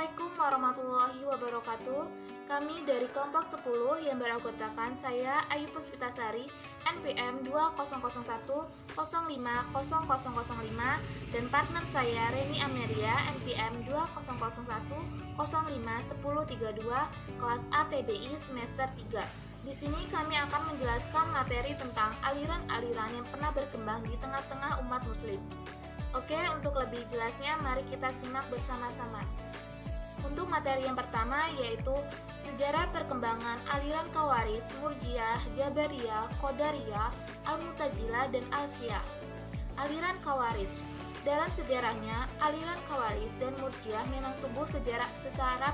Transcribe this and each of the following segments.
Assalamualaikum warahmatullahi wabarakatuh. Kami dari kelompok 10 yang beranggotakan saya Ayu Puspitasari, NPM 2001050005 dan partner saya Reni Ameria, NPM 2001051032, kelas ATBI semester 3. Di sini kami akan menjelaskan materi tentang aliran-aliran yang pernah berkembang di tengah-tengah umat muslim. Oke, untuk lebih jelasnya mari kita simak bersama-sama. Untuk materi yang pertama yaitu sejarah perkembangan aliran Khawarij, Murji'ah, Jabariyah, Qadariyah, Al-Mu'tazilah, dan Al-Syiah. Aliran Khawarij. Dalam sejarahnya, aliran Khawarij dan Murji'ah memang tumbuh secara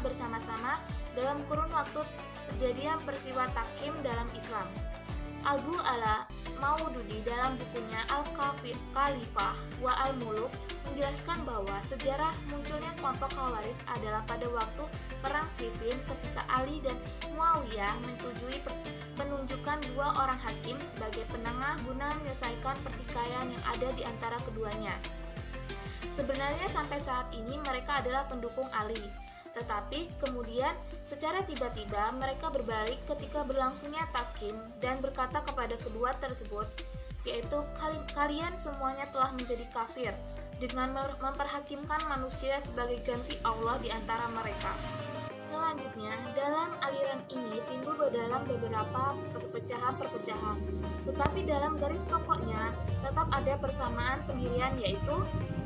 bersama-sama dalam kurun waktu terjadinya peristiwa takim dalam Islam. Abu Al-Maududi dalam bukunya Al-Khalifah wa Al-Muluk menjelaskan bahwa sejarah munculnya kelompok Khawarij adalah pada waktu Perang Siffin ketika Ali dan Muawiyah menunjukkan dua orang hakim sebagai penengah guna menyelesaikan pertikaian yang ada di antara keduanya. Sebenarnya sampai saat ini mereka adalah pendukung Ali, tetapi kemudian secara tiba-tiba mereka berbalik ketika berlangsungnya takim dan berkata kepada kedua tersebut, yaitu kalian semuanya telah menjadi kafir, dengan memperhakimkan manusia sebagai ganti Allah di antara mereka. Selanjutnya, dalam aliran ini timbul dalam beberapa perpecahan, tetapi dalam garis pokoknya tetap ada persamaan pendirian, yaitu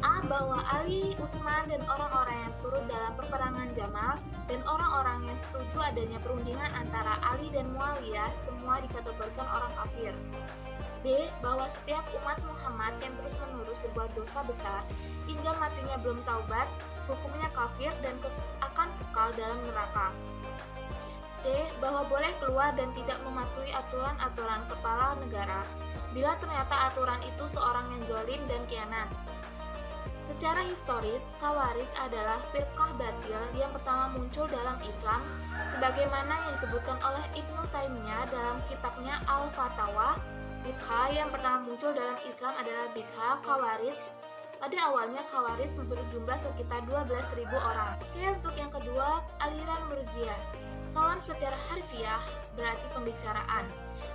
A. Bahwa Ali, Utsman, dan orang-orang yang turut dalam peperangan Jamal dan orang-orang yang setuju adanya perundingan antara Ali dan Muawiyah semua dikategorikan orang kafir. B. Bahwa setiap umat Muhammad yang terus-menerus berbuat dosa besar hingga matinya belum taubat, hukumnya kafir dan akan kekal dalam neraka. C. Bahwa boleh keluar dan tidak mematuhi aturan-aturan kepala negara bila ternyata aturan itu seorang yang zalim dan khianat. Secara historis, Khawarij adalah firqah batil yang pertama muncul dalam Islam, sebagaimana yang disebutkan oleh Ibnu Taimiyah dalam kitabnya Al-Fatawa. Bid'ah yang pertama muncul dalam Islam adalah bid'ah Khawarij. Pada awalnya Khawarij berjumlah sekitar 12.000 orang. Oke, untuk yang kedua, aliran Murji'ah. Kalam secara harfiah berarti pembicaraan.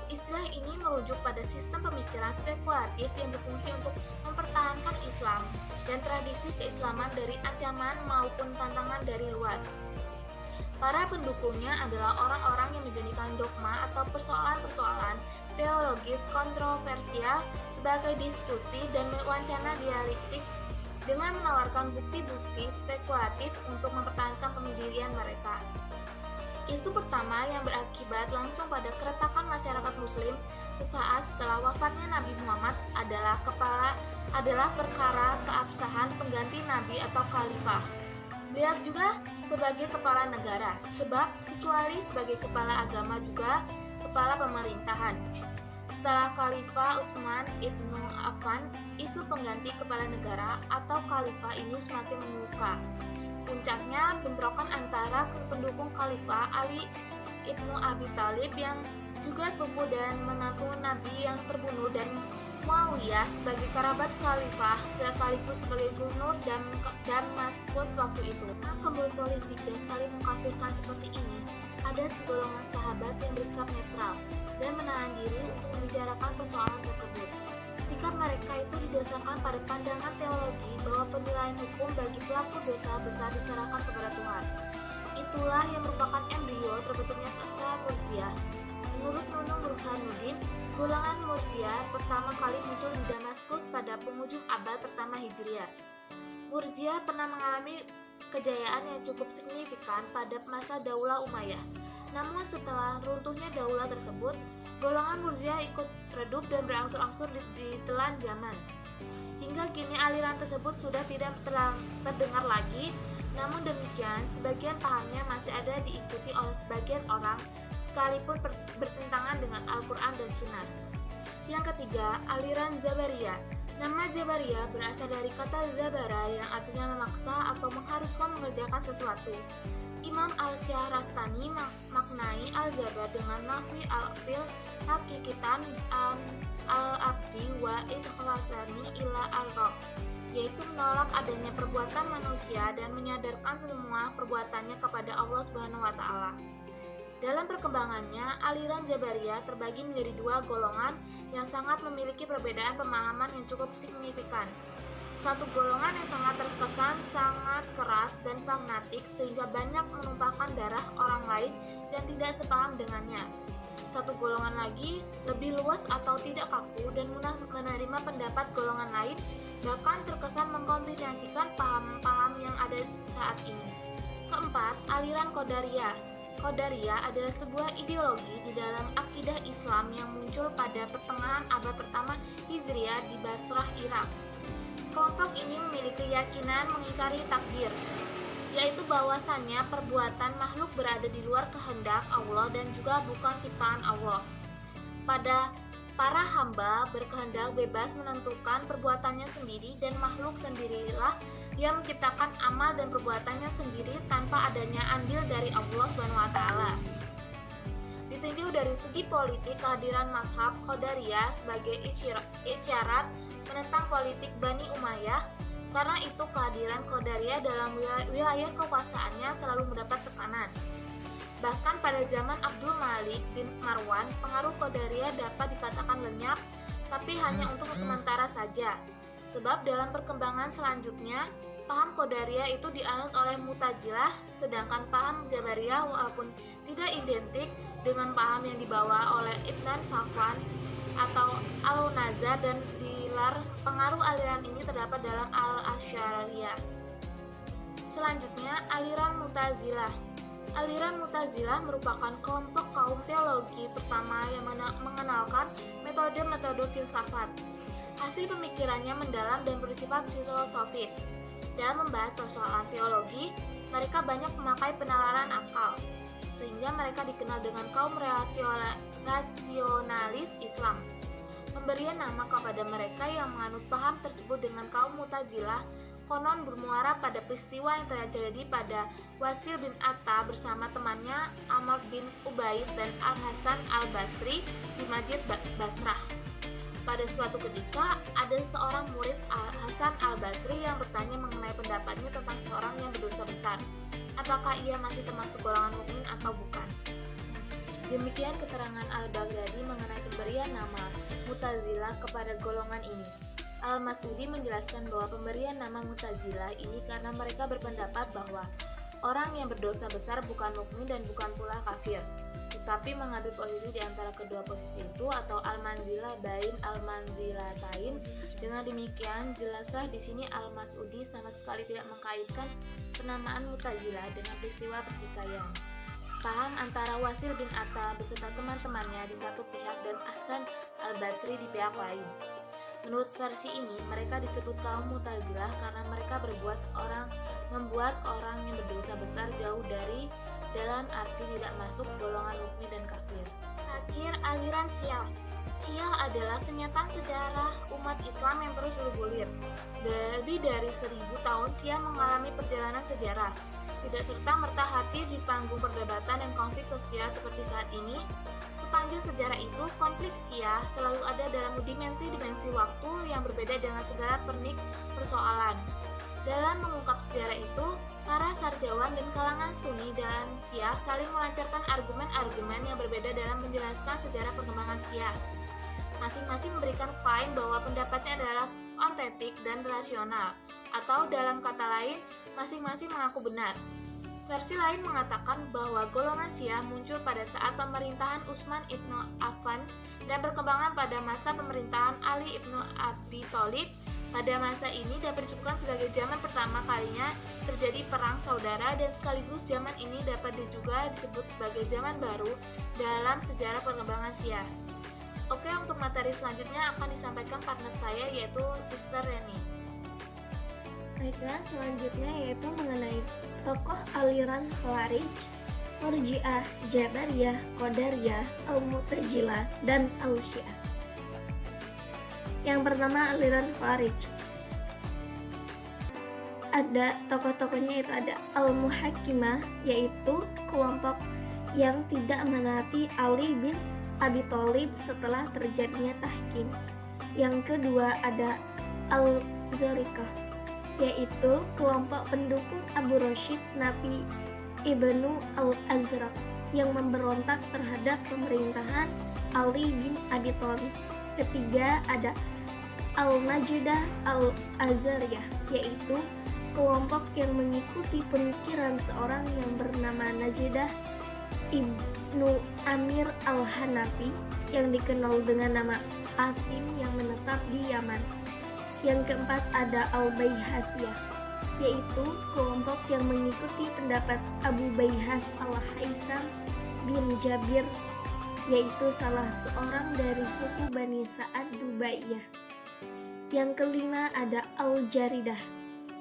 Istilah ini merujuk pada sistem pemikiran spekulatif yang berfungsi untuk mempertahankan Islam dan tradisi keislaman dari ancaman maupun tantangan dari luar. Para pendukungnya adalah orang-orang yang menjadikan dogma atau persoalan-persoalan teologis kontroversial sebagai diskusi dan wacana dialektik dengan menawarkan bukti-bukti spekulatif untuk mempertahankan pendirian mereka. Isu pertama yang berakibat langsung pada keretakan masyarakat muslim sesaat setelah wafatnya Nabi Muhammad adalah perkara keabsahan pengganti Nabi atau Khalifah. Beliau juga sebagai kepala negara, sebab kecuali sebagai kepala agama juga kepala pemerintahan. Setelah Khalifah Utsman ibnu Affan, isu pengganti kepala negara atau Khalifah ini semakin mengemuka. Puncaknya bentrokan antara pendukung Khalifah Ali ibnu Abi Thalib yang juga sepupu dan menantu Nabi yang terbunuh dan Muawiyah sebagai kerabat Khalifah sekaligus sebagai gubernur Damaskus waktu itu. Kemudian politik dan saling mengkafirkan seperti ini, ada segolongan sahabat yang bersikap netral dan menahan diri untuk membicarakan persoalan tersebut. Sikap mereka itu didasarkan pada pandangan teologi bahwa penilaian hukum bagi pelaku dosa besar diserahkan kepada Tuhan. Itulah yang merupakan embrio terbentuknya sekte Murji'ah. Menurut Nunung Burhanuddin, golongan Murji'ah pertama kali muncul di Damaskus pada penghujung abad pertama Hijriah. Murji'ah pernah mengalami kejayaan yang cukup signifikan pada masa Daulah Umayyah. Namun setelah runtuhnya daulah tersebut, golongan Murji'ah ikut redup dan berangsur-angsur ditelan zaman. Hingga kini aliran tersebut sudah tidak terdengar lagi. Namun demikian, sebagian pahamnya masih ada diikuti oleh sebagian orang, sekalipun bertentangan dengan Al-Quran dan Sunnah. Yang ketiga, aliran Jabariyah. Nama Jabariyah berasal dari kata Zabara yang artinya memaksa atau mengharuskan mengerjakan sesuatu. Imam Al-Syahrastani maknai al-jabar dengan nahwi al-fil hakikitan al-abdi wa idkhalatani ila al-roh, yaitu menolak adanya perbuatan manusia dan menyadarkan semua perbuatannya kepada Allah Subhanahu wa taala. Dalam perkembangannya, aliran Jabariyah terbagi menjadi dua golongan yang sangat memiliki perbedaan pemahaman yang cukup signifikan. Satu golongan yang sangat terkesan sangat keras dan fanatik sehingga banyak menumpahkan darah orang lain yang tidak sepaham dengannya. Satu golongan lagi lebih luas atau tidak kaku dan mudah menerima pendapat golongan lain, bahkan terkesan mengkombinasikan paham-paham yang ada saat ini. Keempat, aliran Qadariyah. Qadariyah adalah sebuah ideologi di dalam akidah Islam yang muncul pada pertengahan abad pertama Hijriah di Basrah, Irak. Kelompok ini memiliki keyakinan mengingkari takdir, yaitu bahwasannya perbuatan makhluk berada di luar kehendak Allah dan juga bukan ciptaan Allah. Pada para hamba berkehendak bebas menentukan perbuatannya sendiri dan makhluk sendirilah yang menciptakan amal dan perbuatannya sendiri tanpa adanya andil dari Allah SWT. Ditinjau dari segi politik, kehadiran mazhab Qadariyah sebagai isyarat menentang politik Bani Umayyah. Karena itu kehadiran Qadariyah dalam wilayah kekuasaannya selalu mendapat tekanan. Bahkan pada zaman Abdul Malik bin Marwan, pengaruh Qadariyah dapat dikatakan lenyap, tapi hanya untuk sementara saja. Sebab dalam perkembangan selanjutnya, paham Qadariyah itu dianut oleh Mu'tazilah, sedangkan paham Jabariyah walaupun tidak identik dengan paham yang dibawa oleh Ibn Safwan atau Al-Nazar, dan dilar pengaruh aliran ini terdapat dalam Al-Asy'ariyah. Selanjutnya, aliran Mu'tazilah. Aliran Mu'tazilah merupakan kelompok kaum teologi pertama yang mengenalkan metode-metode filsafat. Hasil pemikirannya mendalam dan bersifat filosofis. Dalam membahas persoalan teologi, mereka banyak memakai penalaran akal, sehingga mereka dikenal dengan kaum rasionalis Islam. Pemberian nama kepada mereka yang menganut paham tersebut dengan kaum Mu'tazilah konon bermuara pada peristiwa yang terjadi pada Wasil bin Atta bersama temannya Amr bin Ubaid dan Al-Hasan Al-Basri di Masjid Basrah. Pada suatu ketika, ada seorang murid Hasan Al-Basri yang bertanya mengenai pendapatnya tentang seorang yang berdosa besar. Apakah ia masih termasuk golongan mukmin atau bukan? Demikian keterangan Al-Baghdadi mengenai pemberian nama Mu'tazilah kepada golongan ini. Al-Mas'udi menjelaskan bahwa pemberian nama Mu'tazilah ini karena mereka berpendapat bahwa orang yang berdosa besar bukan mukmin dan bukan pula kafir, tetapi mengambil posisi di antara kedua posisi itu atau al-manzilah bain al-manzilatain. Dengan demikian, jelaslah di sini Al-Mas'udi sama sekali tidak mengkaitkan penamaan Mu'tazilah dengan peristiwa pertikaian paham antara Wasil bin Atta beserta teman-temannya di satu pihak dan Hasan Al-Basri di pihak lain. Menurut versi ini, mereka disebut kaum Mu'tazilah karena mereka membuat orang yang berdosa besar jauh dari dalam arti tidak masuk golongan mukmin dan kafir. Akhir, aliran Syiah. Syiah adalah kenyataan sejarah umat Islam yang terus bergulir. Lebih dari 1000 tahun Syiah mengalami perjalanan sejarah. Tidak serta-merta hadir di panggung perdebatan dan konflik sosial seperti saat ini. Sepanjang sejarah itu, konflik Syiah selalu ada dalam dimensi-dimensi waktu yang berbeda dengan segala persoalan. Dalam mengungkap sejarah itu, para sarjana dan kalangan Sunni dan Syiah saling melancarkan argumen-argumen yang berbeda dalam menjelaskan sejarah perkembangan Syiah. Masing-masing memberikan klaim bahwa pendapatnya adalah otentik dan rasional, atau dalam kata lain, masing-masing mengaku benar. Versi lain mengatakan bahwa golongan Syiah muncul pada saat pemerintahan Utsman ibnu Affan dan perkembangan pada masa pemerintahan Ali ibnu Abi Thalib. Pada masa ini dapat disebutkan sebagai zaman pertama kalinya terjadi perang saudara, dan sekaligus zaman ini dapat juga disebut sebagai zaman baru dalam sejarah perkembangan Syiah. Oke, untuk materi selanjutnya akan disampaikan partner saya yaitu Sister Reni. Baiklah, selanjutnya yaitu mengenai tokoh aliran Khawarij, Murji'ah, Jabariyah, Qadariyah, Al-Mu'tazilah, dan Al-Syiah. Yang pertama, aliran Khawarij. Ada tokoh-tokohnya, itu ada Al-Muhakkimah, yaitu kelompok yang tidak menaati Ali bin Abi Thalib setelah terjadinya tahkim. Yang kedua ada Al-Zarikah, yaitu kelompok pendukung Abu Rashid Nafi Ibnu Al-Azraq yang memberontak terhadap pemerintahan Ali bin Abi Thalib. Ketiga ada Al-Najdah Al-Azariyah, yaitu kelompok yang mengikuti pemikiran seorang yang bernama Najdah Ibnu Amir Al-Hanafi yang dikenal dengan nama Asim yang menetap di Yaman. Yang keempat ada Al-Baihasiyah, yaitu kelompok yang mengikuti pendapat Abu Baihas Al-Haisam bin Jabir, yaitu salah seorang dari suku Bani Sa'ad Dubaiyah. Yang kelima ada Al-Jaridah,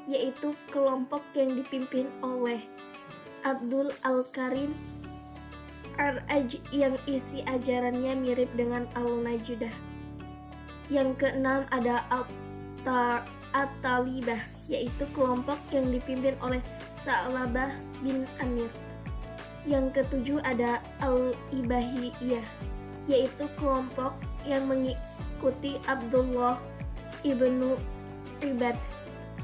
yaitu kelompok yang dipimpin oleh Abdul Al-Karim Ar-Aj yang isi ajarannya mirip dengan Al-Najdah. Yang keenam ada At-Talibah, yaitu kelompok yang dipimpin oleh Sa'labah bin Amir. Yang ketujuh ada Al-Ibahiyah, yaitu kelompok yang mengikuti Abdullah ibnu Ibad.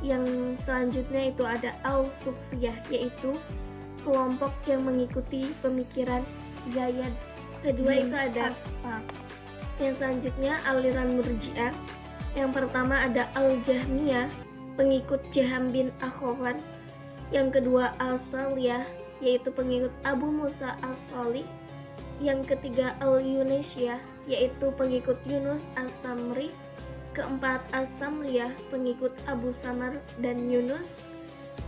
Yang selanjutnya itu ada Al-Sufiyah, yaitu kelompok yang mengikuti pemikiran Zayd. Kedua itu ada yang selanjutnya aliran Murji'ah. Yang pertama ada Al-Jahmiyah, pengikut Jaham bin Akhwan. Yang kedua Al-Saliyah, yaitu pengikut Abu Musa As-Shalih. Yang ketiga Al-Yunasyah, yaitu pengikut Yunus As-Samri. Keempat As-Samriyah, pengikut Abu Samar dan Yunus.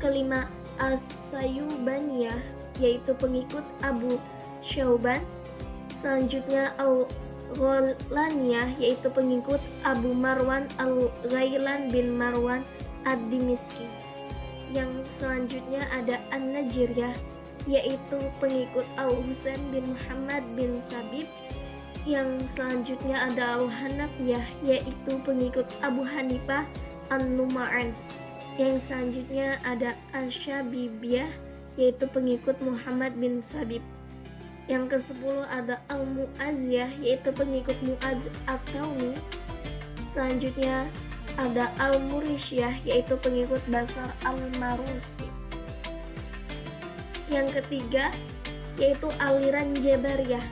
Kelima As-Sayubaniyah, yaitu pengikut Abu Syauban. Selanjutnya Al-Gholaniyah, yaitu pengikut Abu Marwan Al-Ghailan bin Marwan Ad-Dimiski. Yang selanjutnya ada An-Najiriyah, yaitu pengikut Al-Husain bin Muhammad bin Sabib. Yang selanjutnya ada Al-Hanafiyah, yaitu pengikut Abu Hanifah An-Nu'man. Yang selanjutnya ada Asy-Syabibiyah, yaitu pengikut Muhammad bin Sabib. Yang ke-10 ada Al-Mu'azziyah, yaitu pengikut Mu'adz At-Taumi. Selanjutnya ada Al-Murisyah, yaitu pengikut Basar Al-Marusi. Yang ketiga yaitu aliran Jabariyah.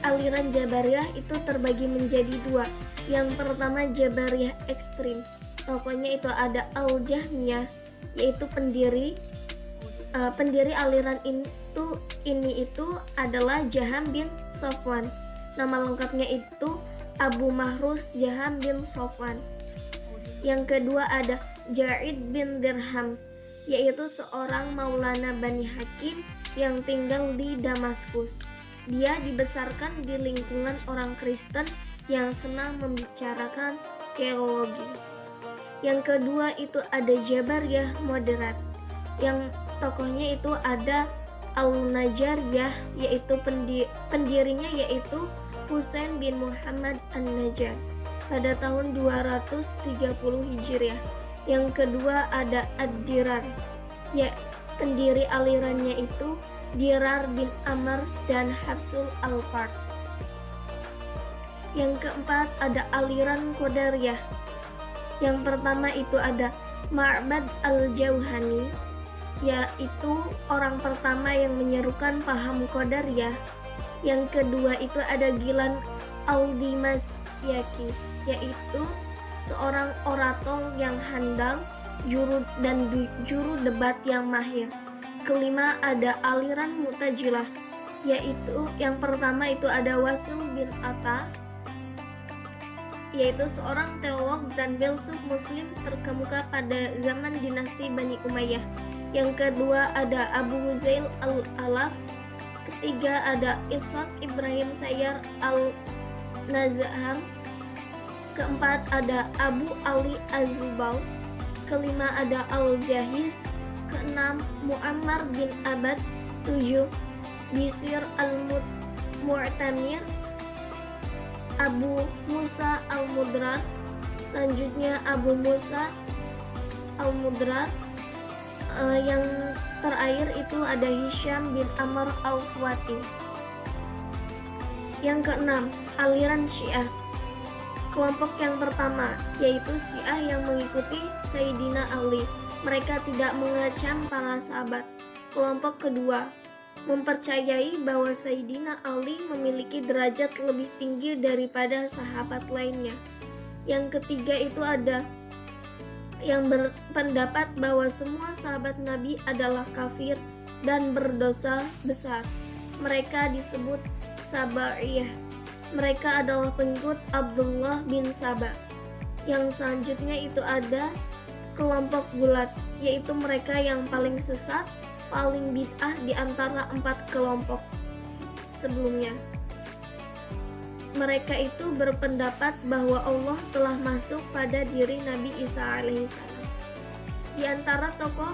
Aliran Jabariyah itu terbagi menjadi dua. Yang pertama Jabariyah ekstrim, pokoknya itu ada Al-Jahmiyah, yaitu pendiri aliran ini adalah Jaham bin Safwan. Nama lengkapnya itu Abu Mahrus Jaham bin Safwan. Yang kedua ada Ja'id bin Dirham, yaitu seorang maulana Bani Hakim yang tinggal di Damaskus. Dia dibesarkan di lingkungan orang Kristen yang senang membicarakan teologi. Yang kedua itu ada Jabariyah moderat, yang tokohnya itu ada Al-Najariyah, yaitu pendirinya yaitu Husain bin Muhammad An-Najjar pada tahun 230 Hijriah. Yang kedua ada Ad-Dirar, ya pendiri alirannya itu Dirar bin Amr dan Hafsul Al-Fard. Yang keempat ada aliran Qadariyah. Yang pertama itu ada Ma'bad Al-Jauhani, yaitu orang pertama yang menyerukan paham Qadariyah. Yang kedua itu ada Gilan Al-Dimasyaki, yaitu seorang orator yang handal, juru debat yang mahir. Kelima ada aliran Mu'tazilah, yaitu yang pertama itu ada Wasil bin Atta, yaitu seorang teolog dan filsuf muslim terkemuka pada zaman dinasti Bani Umayyah. Yang kedua ada Abu Huzail Al-Alaf. Ketiga ada Ishaq Ibrahim Sayyar Al-Nazham. Keempat ada Abu Ali Az-Zubal. Kelima ada Al-Jahiz. Keenam Muammar bin Abad. 7 Bisir Al-Mu'tamir. Abu Musa Al-Mudrar. Selanjutnya Abu Musa Al-Mudrar. Yang terakhir itu ada Hisham bin Amr Al-Khawati. Yang keenam aliran Syiah, Kelompok yang pertama yaitu Syiah yang mengikuti Sayyidina Ali. Mereka tidak mengecam para sahabat. Kelompok kedua mempercayai bahwa Sayyidina Ali memiliki derajat lebih tinggi daripada sahabat lainnya. Yang ketiga itu ada yang berpendapat bahwa semua sahabat Nabi adalah kafir dan berdosa besar. Mereka disebut Sabaiyah. Mereka adalah pengikut Abdullah bin Saba. Yang selanjutnya itu ada kelompok gulat, yaitu mereka yang paling sesat, paling bid'ah di antara 4 kelompok sebelumnya. Mereka itu berpendapat bahwa Allah telah masuk pada diri Nabi Isa alaihissalam. Di antara tokoh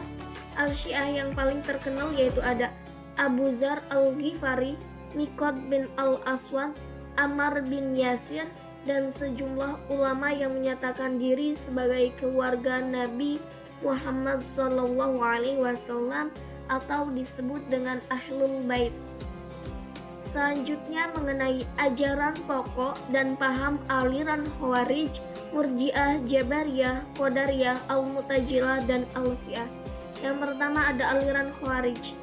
Al-Syiah yang paling terkenal yaitu ada Abu Dzar Al-Ghifari, Miqdad bin Al-Aswad, Ammar bin Yasir, dan sejumlah ulama yang menyatakan diri sebagai keluarga Nabi Muhammad SAW atau disebut dengan Ahlul Bait. Selanjutnya mengenai ajaran pokok dan paham aliran Khawarij, Murji'ah, Jabariyah, Qadariyah, Al-Mu'tazilah, dan Al-Syiah. Yang pertama ada aliran Khawarij.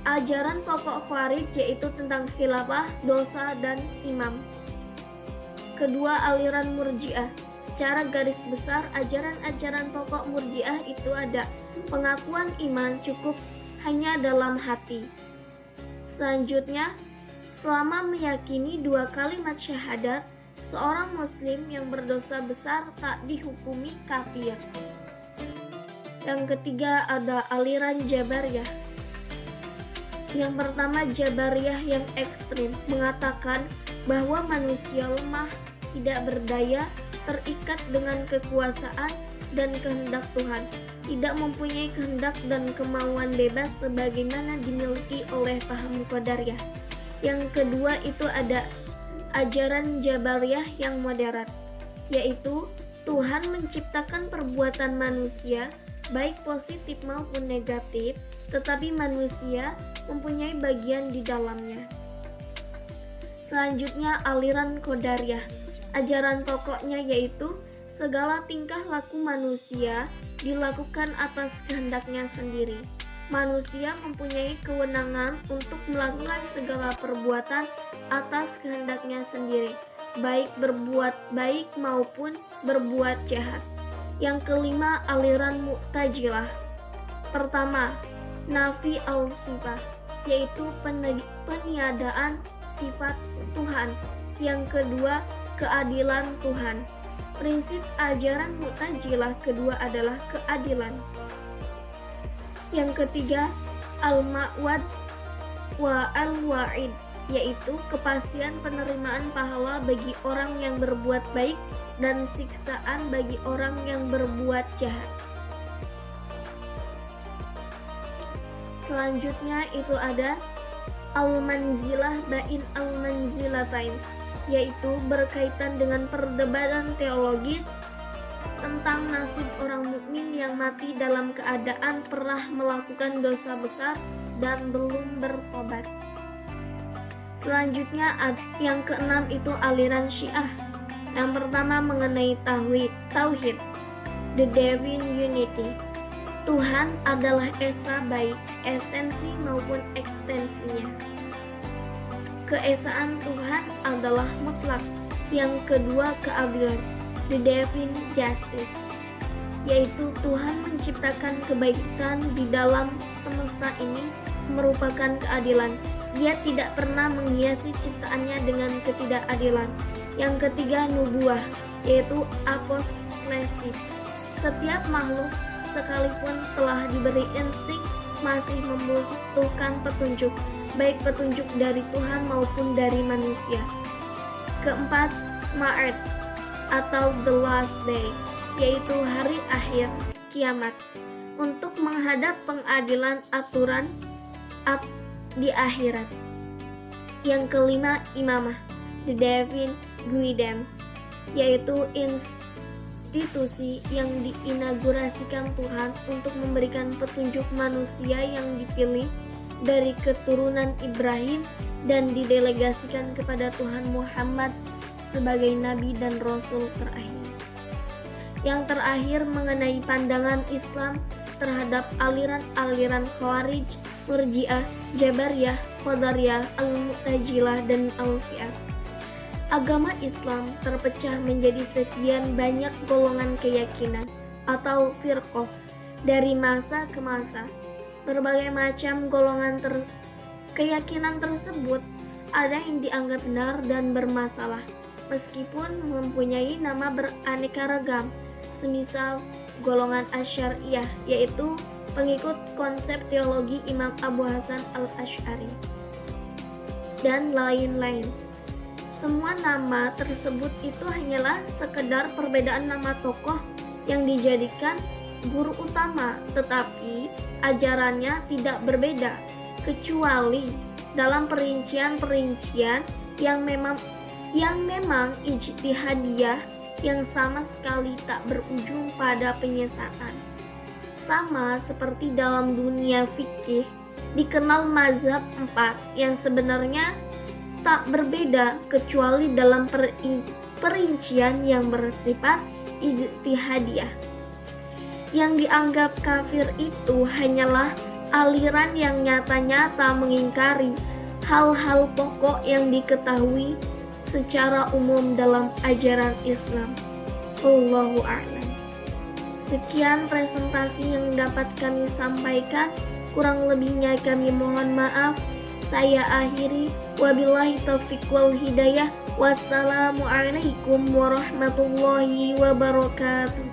Ajaran pokok Khawarij yaitu tentang khilafah, dosa, dan imam. Kedua, aliran Murji'ah. Secara garis besar, ajaran-ajaran pokok Murji'ah itu ada pengakuan iman cukup hanya dalam hati. Selanjutnya, selama meyakini 2 kalimat syahadat, seorang muslim yang berdosa besar tak dihukumi kafir. Yang ketiga ada aliran Jabariyah. Yang pertama, Jabariyah yang ekstrim mengatakan bahwa manusia lemah, tidak berdaya, terikat dengan kekuasaan dan kehendak Tuhan, tidak mempunyai kehendak dan kemauan bebas sebagaimana dimiliki oleh paham Qadariyah. Yang kedua itu ada ajaran Jabariyah yang moderat, yaitu Tuhan menciptakan perbuatan manusia baik positif maupun negatif, tetapi manusia mempunyai bagian di dalamnya. Selanjutnya aliran Qadariyah. Ajaran pokoknya yaitu segala tingkah laku manusia dilakukan atas kehendaknya sendiri. Manusia mempunyai kewenangan untuk melakukan segala perbuatan atas kehendaknya sendiri, baik berbuat baik maupun berbuat jahat. Yang kelima, aliran Mu'tazilah. Pertama, nafi al-sifat, yaitu peniadaan sifat Tuhan. Yang kedua, keadilan Tuhan. Prinsip ajaran Mu'tazilah kedua adalah keadilan. Yang ketiga, al-ma'wad wa al-wa'id, yaitu kepastian penerimaan pahala bagi orang yang berbuat baik dan siksaan bagi orang yang berbuat jahat. Selanjutnya itu ada al-manzilah bain al-manzilatain, yaitu berkaitan dengan perdebatan teologis tentang nasib orang mukmin yang mati dalam keadaan pernah melakukan dosa besar dan belum bertobat. Selanjutnya yang keenam itu aliran Syiah. Yang pertama mengenai tauhid, the divine unity. Tuhan adalah esa baik esensi maupun ekstensinya. Keesaan Tuhan adalah mutlak. Yang kedua, keadilan, the divine justice, yaitu Tuhan menciptakan kebaikan di dalam semesta ini merupakan keadilan. Dia tidak pernah menghiasi ciptaannya dengan ketidakadilan. Yang ketiga, nubuah, yaitu apostolesis. Setiap makhluk sekalipun telah diberi insting masih membutuhkan petunjuk, baik petunjuk dari Tuhan maupun dari manusia. Keempat, Ma'ad atau the last day, yaitu hari akhir, kiamat, untuk menghadap pengadilan aturan di akhirat. Yang kelima, imamah, the divine guidance, yaitu institusi yang diinaugurasikan Tuhan untuk memberikan petunjuk manusia yang dipilih dari keturunan Ibrahim dan didelegasikan kepada Tuhan Muhammad sebagai nabi dan rasul terakhir. Yang terakhir mengenai pandangan Islam terhadap aliran-aliran Khawarij, Murji'ah, Jabariyah, Qadariyah, Al-Mu'tazilah, dan Al-Syiah. Agama Islam terpecah menjadi sekian banyak golongan keyakinan atau firqah dari masa ke masa. Berbagai macam golongan keyakinan tersebut ada yang dianggap benar dan bermasalah, meskipun mempunyai nama beraneka ragam, semisal golongan Asy'ariyah, yaitu pengikut konsep teologi Imam Abu Hasan al-Asy'ari, dan lain-lain. Semua nama tersebut itu hanyalah sekedar perbedaan nama tokoh yang dijadikan guru utama, tetapi ajarannya tidak berbeda, kecuali dalam perincian-perincian yang memang ijtihadiyah yang sama sekali tak berujung pada penyesatan. Sama seperti dalam dunia fikih dikenal mazhab 4 yang sebenarnya tak berbeda kecuali dalam perincian yang bersifat ijtihadiyah. Yang dianggap kafir itu hanyalah aliran yang nyata-nyata mengingkari hal-hal pokok yang diketahui secara umum dalam ajaran Islam. Wallahu a'lam. Sekian presentasi yang dapat kami sampaikan, kurang lebihnya kami mohon maaf. Saya akhiri, wabillahi taufiq wal hidayah. Wassalamualaikum warahmatullahi wabarakatuh.